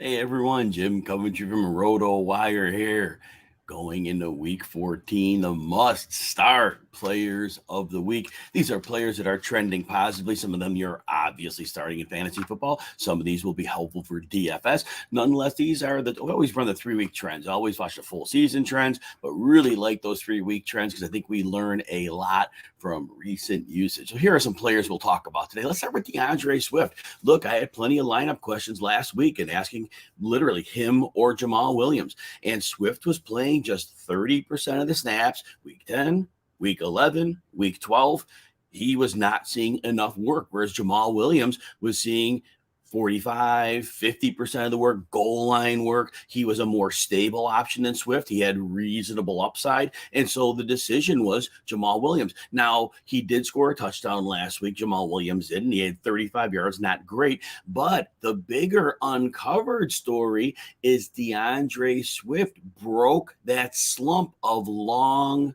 Hey everyone, Jim coming to you from RotoWire here. Going into week 14, the must start players of the week. These are players that are trending positively. Some of them you're obviously starting in fantasy football. Some of these will be helpful for DFS. Nonetheless, these are we always run the 3 week trends. I always watch the full season trends, but really like those 3 week trends because I think we learn a lot from recent usage. So here are some players we'll talk about today. Let's start with DeAndre Swift. Look, I had plenty of lineup questions last week and asking literally him or Jamal Williams. And Swift was playing just 30% of the snaps week 10, week 11, week 12. He was not seeing enough work, whereas Jamal Williams was seeing 45, 50% of the work, goal line work. He was a more stable option than Swift. He had reasonable upside. And so the decision was Jamal Williams. Now, he did score a touchdown last week. Jamal Williams did, and he had 35 yards, not great. But the bigger uncovered story is DeAndre Swift broke that slump of long,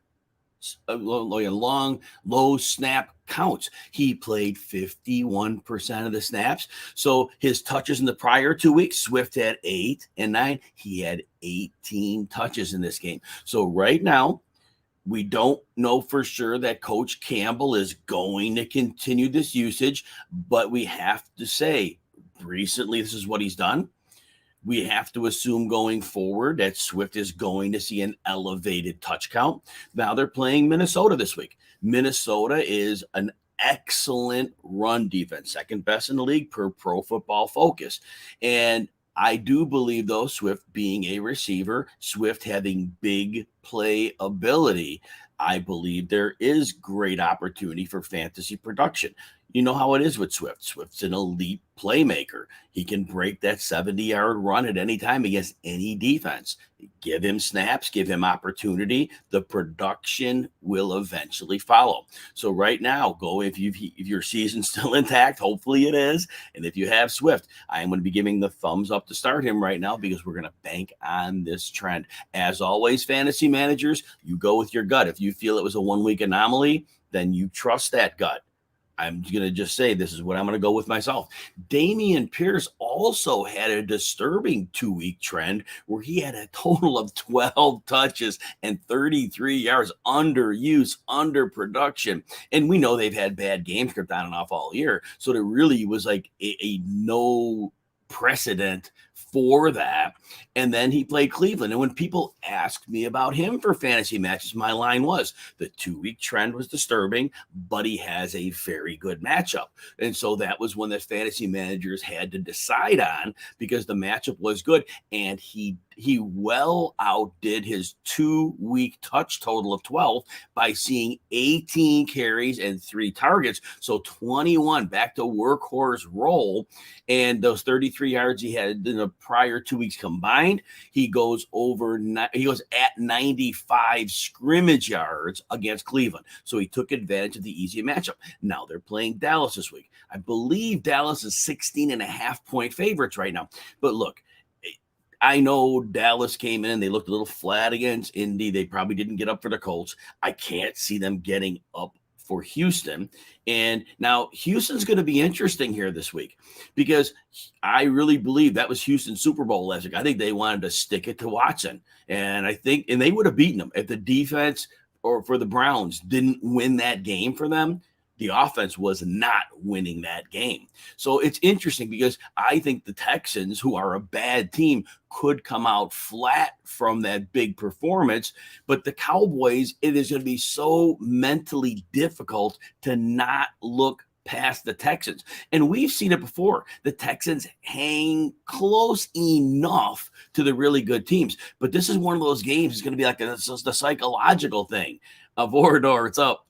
low snap counts. He played 51% of the snaps. So his touches in the prior 2 weeks, Swift had 8 and 9. He had 18 touches in this game. So right now, we don't know for sure that Coach Campbell is going to continue this usage, but we have to say recently this is what he's done. We have to assume going forward that Swift is going to see an elevated touch count. Now they're playing Minnesota this week. Minnesota is an excellent run defense, second best in the league per Pro Football Focus. And I do believe, though, Swift being a receiver, Swift having big play ability, I believe there is great opportunity for fantasy production. You know how it is with Swift. Swift's an elite playmaker. He can break that 70-yard run at any time against any defense. Give him snaps, give him opportunity. The production will eventually follow. So right now, go if your season's still intact. Hopefully it is. And if you have Swift, I am going to be giving the thumbs up to start him right now because we're going to bank on this trend. As always, fantasy managers, you go with your gut. If you feel it was a 1 week anomaly, then you trust that gut. I'm going to just say this is what I'm going to go with myself. Dameon Pierce also had a disturbing 2 week trend where he had a total of 12 touches and 33 yards under use, under production. And we know they've had bad game script on and off all year. So there really was like a no precedent for that. And then he played Cleveland. And when people asked me about him for fantasy matches, my line was the 2 week trend was disturbing, but he has a very good matchup. And so that was one that fantasy managers had to decide on because the matchup was good. And he well outdid his 2 week touch total of 12 by seeing 18 carries and 3 targets. So 21 back to workhorse role. And those 33 yards he had in the prior 2 weeks combined, he goes at 95 scrimmage yards against Cleveland. So he took advantage of the easy matchup. Now they're playing Dallas this week. I believe Dallas is 16.5-point favorites right now. But look, I know Dallas came in. They looked a little flat against Indy. They probably didn't get up for the Colts. I can't see them getting up for Houston. And now Houston's going to be interesting here this week because I really believe that was Houston's Super Bowl last week. I think they wanted to stick it to Watson. And they would have beaten them if the defense or for the Browns didn't win that game for them. The offense was not winning that game. So it's interesting because I think the Texans, who are a bad team, could come out flat from that big performance. But the Cowboys, it is going to be so mentally difficult to not look past the Texans. And we've seen it before. The Texans hang close enough to the really good teams. But this is one of those games. It's going to be like the psychological thing of Orador, it's up.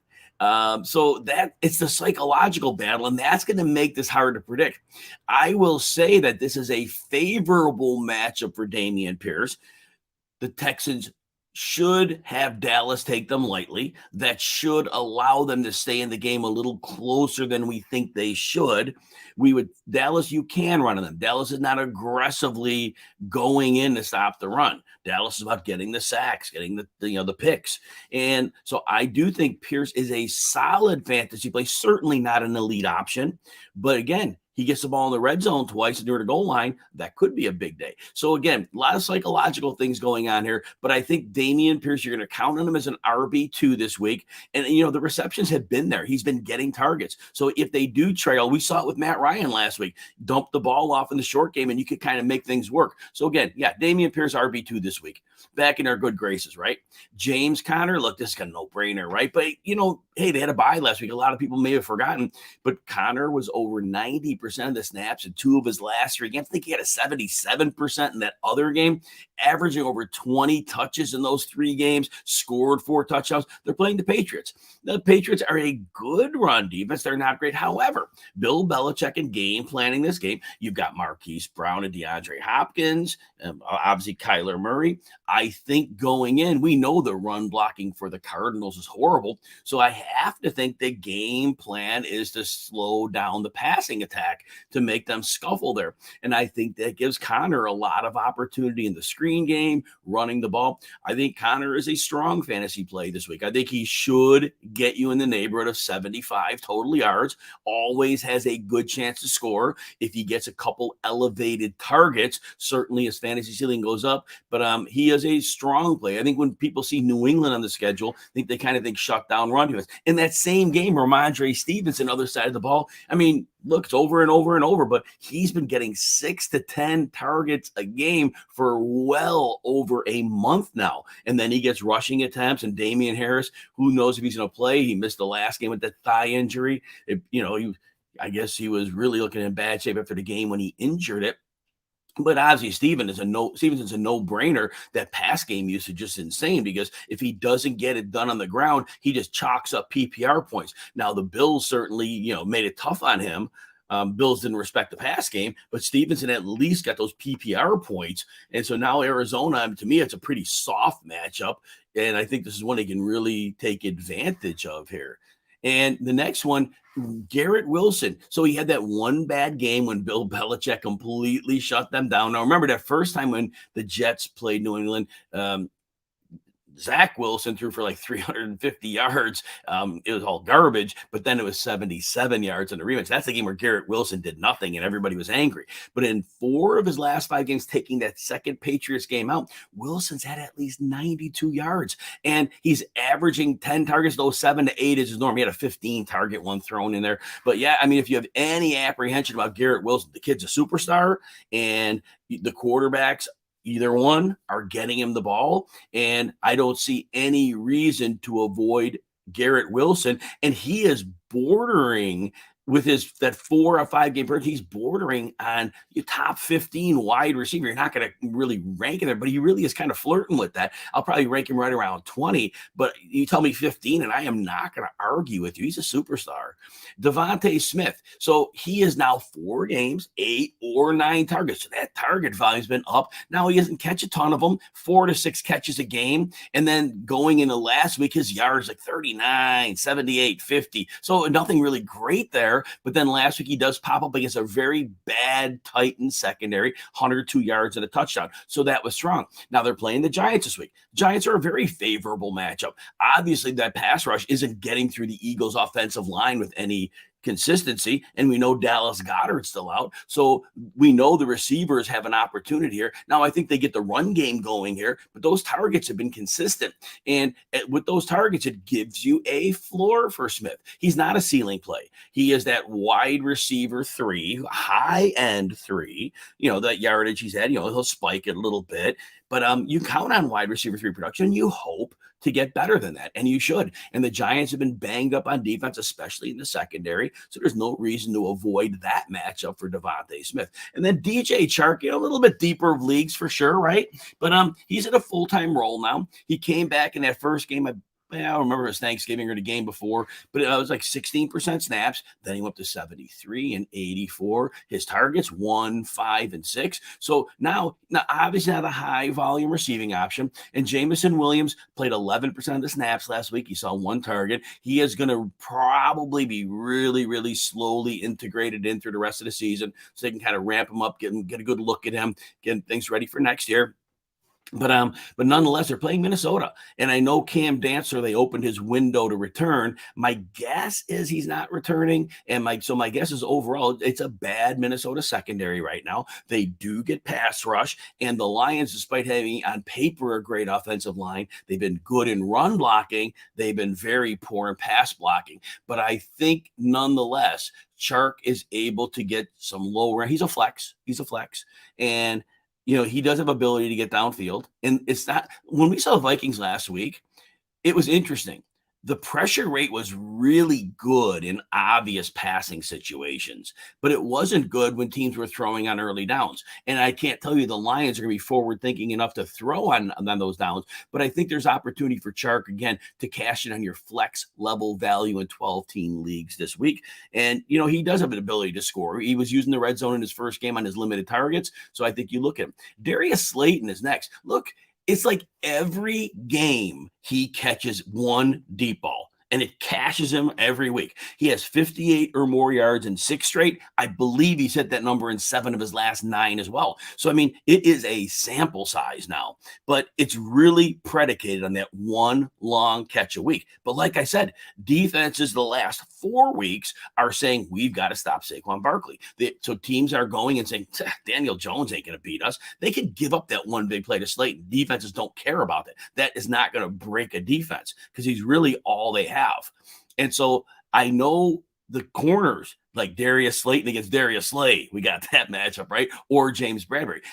So that it's the psychological battle, and that's going to make this hard to predict. I will say that this is a favorable matchup for Dameon Pierce. The Texans should have Dallas take them lightly. That should allow them to stay in the game a little closer than we think they should. Dallas, you can run on them. Dallas is not aggressively going in to stop the run. Dallas is about getting the sacks, getting the picks. And so I do think Pierce is a solid fantasy play, certainly not an elite option. But again, he gets the ball in the red zone twice near the goal line, that could be a big day. So again, a lot of psychological things going on here, but I think Dameon Pierce, you're going to count on him as an RB2 this week. And, the receptions have been there. He's been getting targets. So if they do trail, we saw it with Matt Ryan last week, dump the ball off in the short game and you could kind of make things work. So again, yeah, Dameon Pierce RB2 this week, back in our good graces, right? James Conner, look, this is a no-brainer, right? But, hey, they had a bye last week. A lot of people may have forgotten, but Conner was over 90% of the snaps in 2 of his last 3 games. I think he had a 77% in that other game, averaging over 20 touches in those 3 games, scored 4 touchdowns. They're playing the Patriots. The Patriots are a good run defense. They're not great. However, Bill Belichick in game planning this game, you've got Marquise Brown and DeAndre Hopkins, obviously Kyler Murray. I think going in, we know the run blocking for the Cardinals is horrible. So I have to think the game plan is to slow down the passing attack to make them scuffle there. And I think that gives Conner a lot of opportunity in the screen game, running the ball. I think Conner is a strong fantasy play this week. I think he should get you in the neighborhood of 75 total yards, always has a good chance to score. If he gets a couple elevated targets, certainly his fantasy ceiling goes up, but he is a strong play. I think when people see New England on the schedule, I think they kind of think shut down run defense. In that same game, Rhamondre Stevenson, other side of the ball, I mean, look, it's over and over and over, but he's been getting 6 to 10 targets a game for well over a month now. And then he gets rushing attempts, and Damian Harris, who knows if he's going to play? He missed the last game with that thigh injury. I guess he was really looking in bad shape after the game when he injured it. But obviously, Stevenson's a no-brainer. That pass game usage is just insane because if he doesn't get it done on the ground, he just chalks up PPR points. Now, the Bills certainly, made it tough on him. Bills didn't respect the pass game, but Stevenson at least got those PPR points. And so now Arizona, to me, it's a pretty soft matchup. And I think this is one they can really take advantage of here. And the next one, Garrett Wilson. So he had that one bad game when Bill Belichick completely shut them down. Now, remember that first time when the Jets played New England, Zach Wilson threw for like 350 yards. It was all garbage, but then it was 77 yards in the rematch. That's the game where Garrett Wilson did nothing and everybody was angry. But in 4 of his last 5 games, taking that second Patriots game out, Wilson's had at least 92 yards. And he's averaging 10 targets, though 7 to 8 is his norm. He had a 15 target one thrown in there. But yeah, I mean, if you have any apprehension about Garrett Wilson, the kid's a superstar, and the quarterbacks, either one, are getting him the ball, and I don't see any reason to avoid Garrett Wilson. And he is bordering with that 4 or 5 game period. He's bordering on your top 15 wide receiver. You're not going to really rank him there, but he really is kind of flirting with that. I'll probably rank him right around 20, but you tell me 15 and I am not going to argue with you. He's a superstar. DeVonta Smith. So he is now 4 games, 8 or 9 targets. So that target volume's been up. Now he doesn't catch a ton of them, 4 to 6 catches a game. And then going into last week, his yards like 39, 78, 50. So nothing really great there. But then last week he does pop up against a very bad Titans secondary, 102 yards and a touchdown. So that was strong. Now they're playing the Giants this week. Giants are a very favorable matchup. Obviously, that pass rush isn't getting through the Eagles' offensive line with any consistency, and we know Dallas Goedert's still out, so we know the receivers have an opportunity here. Now I think they get the run game going here, but those targets have been consistent, and with those targets it gives you a floor for Smith. He's not a ceiling play. He is that wide receiver 3, high end 3, that yardage he's had, he'll spike it a little bit, but you count on wide receiver 3 production, and you hope to get better than that, and you should. And the Giants have been banged up on defense, especially in the secondary, so there's no reason to avoid that matchup for DeVonta Smith. And then DJ Chark, a little bit deeper of leagues for sure, right? But he's in a full-time role now. He came back in that first game. I don't remember his Thanksgiving or the game before, but it was like 16% snaps. Then he went to 73 and 84. His targets 1, 5, and 6. So now obviously not a high volume receiving option. And Jamison Williams played 11% of the snaps last week. He saw 1 target. He is going to probably be really, really slowly integrated in through the rest of the season, so they can kind of ramp him up, get a good look at him, get things ready for next year. But nonetheless, they're playing Minnesota. And I know Cam Dancer, they opened his window to return. My guess is he's not returning. And my guess is overall, it's a bad Minnesota secondary right now. They do get pass rush. And the Lions, despite having on paper a great offensive line, they've been good in run blocking. They've been very poor in pass blocking. But I think nonetheless, Chark is able to get some lower. He's a flex. And he does have ability to get downfield. And it's not, when we saw the Vikings last week, it was interesting. The pressure rate was really good in obvious passing situations, but it wasn't good when teams were throwing on early downs. And I can't tell you the Lions are going to be forward thinking enough to throw on those downs, but I think there's opportunity for Chark again to cash in on your flex level value in 12-team leagues this week. And, he does have an ability to score. He was using the red zone in his first game on his limited targets. So I think you look at him. Darius Slayton is next. Look, it's like every game he catches one deep ball and it cashes him every week. He has 58 or more yards in 6 straight. I believe he's hit that number in 7 of his last 9 as well. So, it is a sample size now, but it's really predicated on that one long catch a week. But like I said, defenses the last 4 weeks are saying we've got to stop Saquon Barkley. So teams are going and saying, Daniel Jones ain't going to beat us. They could give up that one big play to Slayton. Defenses don't care about that. That is not going to break a defense because he's really all they have. And so I know the corners like Darius Slayton against Darius Slay. We got that matchup, right? Or James Bradbury.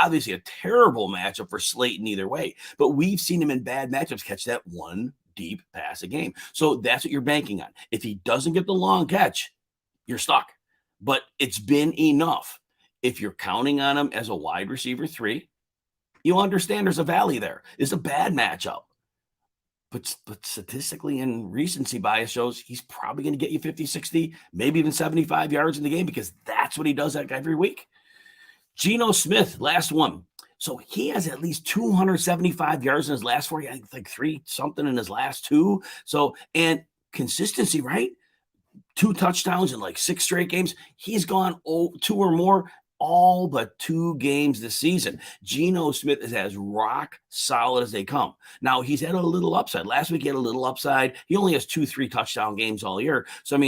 Obviously a terrible matchup for Slayton either way, but we've seen him in bad matchups catch that one deep pass a game. So that's what you're banking on. If he doesn't get the long catch, you're stuck. But it's been enough. If you're counting on him as a wide receiver 3, you'll understand there's a valley there. It's a bad matchup. But statistically and recency bias shows he's probably going to get you 50, 60, maybe even 75 yards in the game because that's what he does every week. Geno Smith, last one. So he has at least 275 yards in his last 4, like 3 something in his last 2. So, and consistency, right? 2 touchdowns in like 6 straight games. He's gone 2 or more all but 2 games this season. Geno Smith is as rock solid as they come. Now, he's had a little upside. Last week, he had a little upside. He only has 2-3 touchdown games all year. So,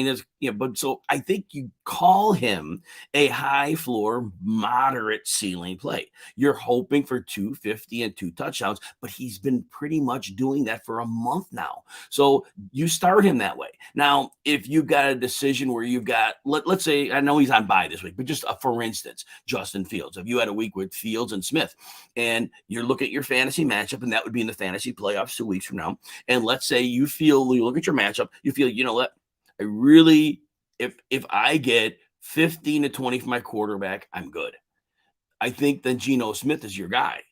so I think you call him a high floor, moderate ceiling play. You're hoping for 250 and 2 touchdowns, but he's been pretty much doing that for a month now. So you start him that way. Now, if you've got a decision where you've got, let's say, I know he's on bye this week, but just for instance, Justin Fields. If you had a week with Fields and Smith and you're looking at your fantasy matchup, and that would be in the fantasy playoffs 2 weeks from now. And let's say you look at your matchup, you feel, you know what? I really, if I get 15 to 20 from my quarterback, I'm good. I think then Geno Smith is your guy.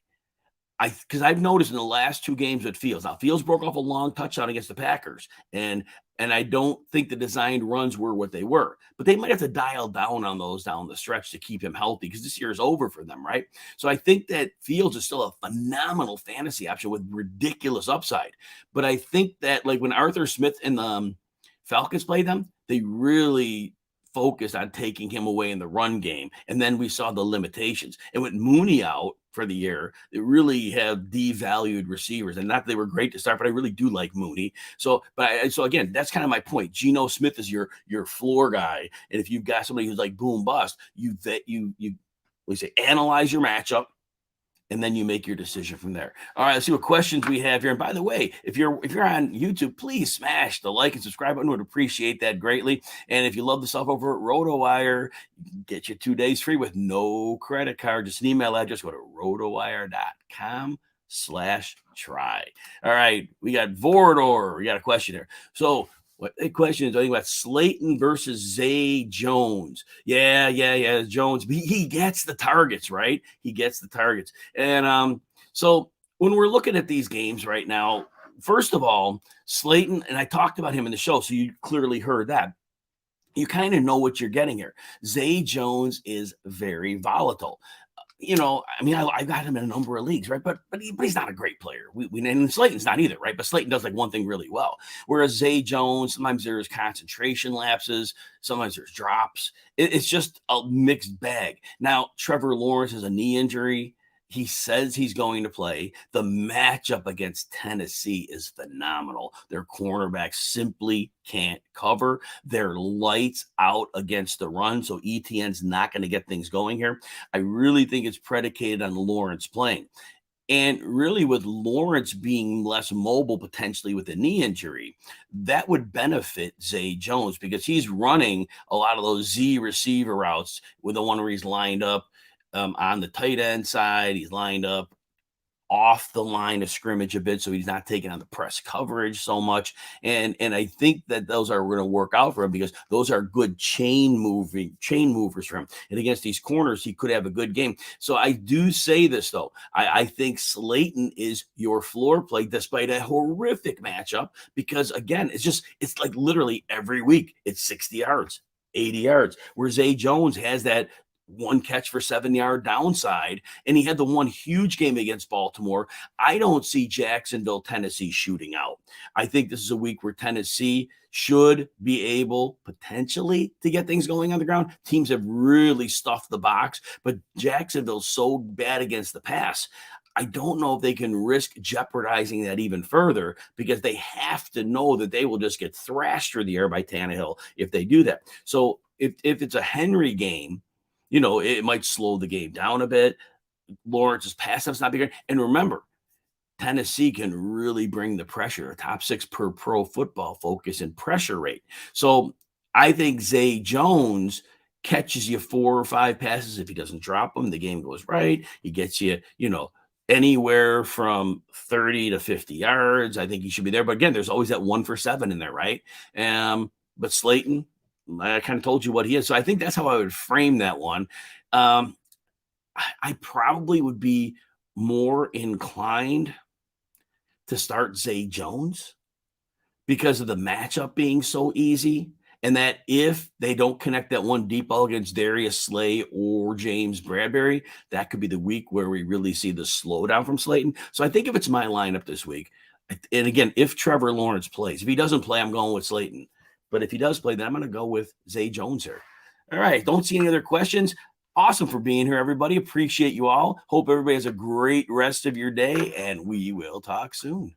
Because I've noticed in the last 2 games with Fields. Now, Fields broke off a long touchdown against the Packers, and I don't think the designed runs were what they were. But they might have to dial down on those down the stretch to keep him healthy because this year is over for them, right? So I think that Fields is still a phenomenal fantasy option with ridiculous upside. But I think that like when Arthur Smith and the Falcons played them, they really focused on taking him away in the run game. And then we saw the limitations. And with Mooney out for the year, they really have devalued receivers. And not that they were great to start, but I really do like Mooney. So again, that's kind of my point. Geno Smith is your floor guy. And if you've got somebody who's like boom bust, you analyze your matchup, and then you make your decision from there. All right, let's see what questions we have here. And by the way, if you're on YouTube, please smash the like and subscribe button. Would appreciate that greatly. And if you love the stuff over at RotoWire, you can get you 2 days free with no credit card. Just an email address. Go to rotowire.com/try. All right, we got Vorador. We got a question here. So what the question is, I think about Slayton versus Zay Jones. Yeah, Jones. He gets the targets, right? He gets the targets. And so when we're looking at these games right now, first of all, Slayton, and I talked about him in the show, so you clearly heard that. You kind of know what you're getting here. Zay Jones is very volatile. I got him in a number of leagues, right? But he's not a great player. And Slayton's not either, right? But Slayton does like one thing really well. Whereas Zay Jones, sometimes there's concentration lapses, sometimes there's drops. It's just a mixed bag. Now, Trevor Lawrence has a knee injury. He says he's going to play. The matchup against Tennessee is phenomenal. Their cornerbacks simply can't cover. They're lights out against the run, so ETN's not going to get things going here. I really think it's predicated on Lawrence playing. And really, with Lawrence being less mobile, potentially with a knee injury, that would benefit Zay Jones because he's running a lot of those Z receiver routes with the one where he's lined up on the tight end side. He's lined up off the line of scrimmage a bit, so he's not taking on the press coverage so much. And I think that those are going to work out for him because those are good chain movers for him. And against these corners, he could have a good game. So I do say this though. I think Slayton is your floor play despite a horrific matchup because again, it's like literally every week it's 60 yards, 80 yards, where Zay Jones has that one catch for 7-yard downside, and he had the one huge game against Baltimore. I don't see Jacksonville, Tennessee shooting out. I think this is a week where Tennessee should be able potentially to get things going on the ground. Teams have really stuffed the box, but Jacksonville's so bad against the pass. I don't know if they can risk jeopardizing that even further because they have to know that they will just get thrashed through the air by Tannehill if they do that. So if it's a Henry game, it might slow the game down a bit. Lawrence's pass up's not bigger. And remember, Tennessee can really bring the pressure, a top 6 per Pro Football Focus in pressure rate. So I think Zay Jones catches you 4 or 5 passes. If he doesn't drop them, the game goes right. He gets you, anywhere from 30 to 50 yards. I think he should be there. But again, there's always that 1 for 7 in there, right? But Slayton, I kind of told you what he is. So I think that's how I would frame that one. I probably would be more inclined to start Zay Jones because of the matchup being so easy. And that if they don't connect that one deep ball against Darius Slay or James Bradbury, that could be the week where we really see the slowdown from Slayton. So I think if it's my lineup this week, and again, if Trevor Lawrence plays, if he doesn't play, I'm going with Slayton. But if he does play, then I'm going to go with Zay Jones here. All right. Don't see any other questions. Awesome for being here, everybody. Appreciate you all. Hope everybody has a great rest of your day, and we will talk soon.